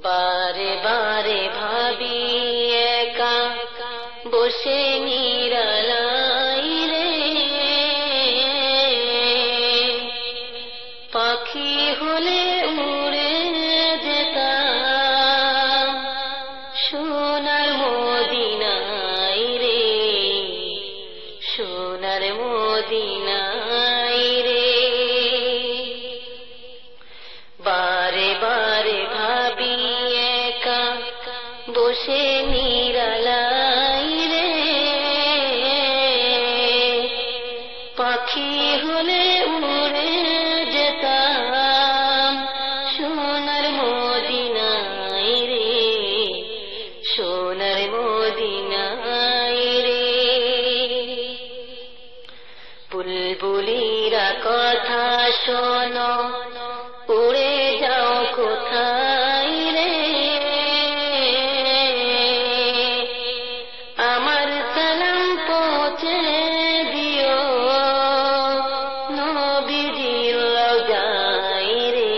বারে বারে ভাবি একা বসে নিরালাই রে, পাখি হলে উড়ে যেতাম সোনার মদিনায় রে, সোনার মদিনায় রে। বারে বারে ভাবি একা বসে নিরালাই রে, পাখি হলে উড়ে যেতাম সোনার মদিনায় রে, সোনার মদিনায় রে। বুলবুলিরা কথা শোনো, উড়ে যাও কোথায় রে, আমার সালাম পৌঁছে দিও নবীজির রওজায় রে,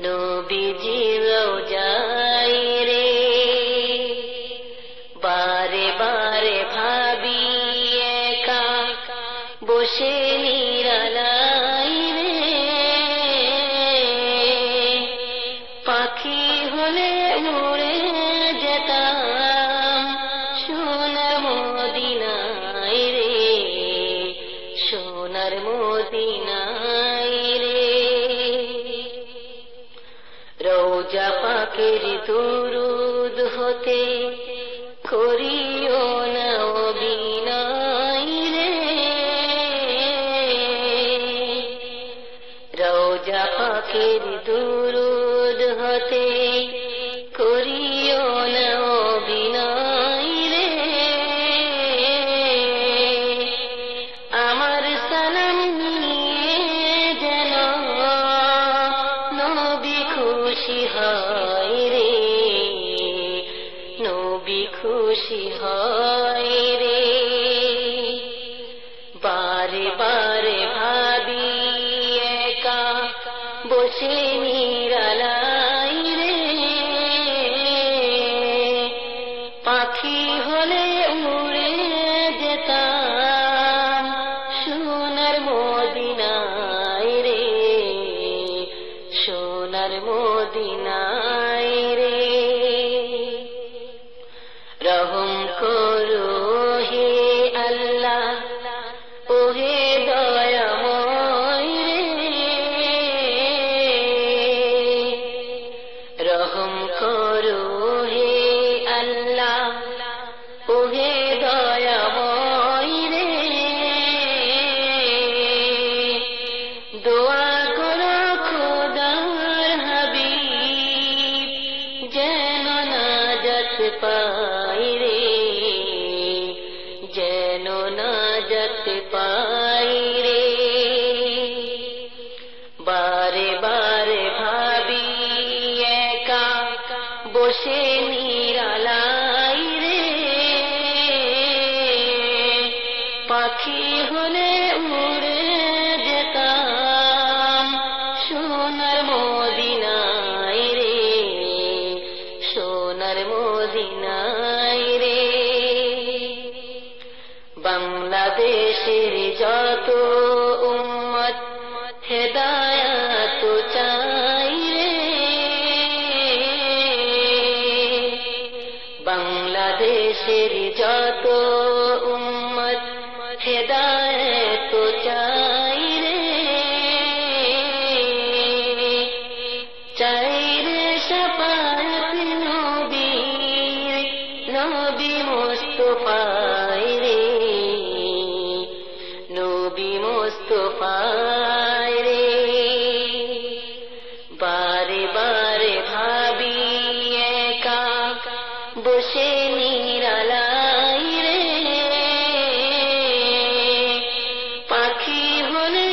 নবীজির রওজায় রে। বারে বারে ভাবি একা বসে নিরালাই রে, পাখি হলে উড়ে যেতাম সোনার মদিনায় রে, সোনার মদিনায় রে। রওজা পাকের দুরুদ হতে করিও না অভিনয় রে, রওজা পাকের দুরুদ হতে করিও না অভিনয় রে, আমার সালাম নিয়ে যেন নবী খুশি হয় রে, নবী খুশি হয় রে। বারে বারে ভাবি একা বসে নিরালাই রে, পাখি হলে উড়ে যেতাম সোনার মদিনায় রে, সোনার মদিনায় রে। রহম করো হে আল্লাহ, ও হে দয়াময় রে, রহম করো হে আল্লাহ, ও হে দয়াময় রে। দোয়া করো খোদার হাবিব যেন নাজাত পাই রে, যেন নাজাত পাই রে। বারে বারে ভাবি একা বসে নিরালাই রে, পাখি হলে উড়ে যেতাম সোনার মদিনায় রে, সোনার মদিনায় রে। বাংলাদেশের যত উম্মত হেদায়াত চাই রে, বাংলাদেশের যত উম্মত হেদায়াত চাই রে, চাই রে শাফায়াত নবীর, নবী মুস্তাফায় রে, নবী মুস্তাফায় রে। বারে বারে ভাবি একা বসে নিরালাই রে, পাখি হলে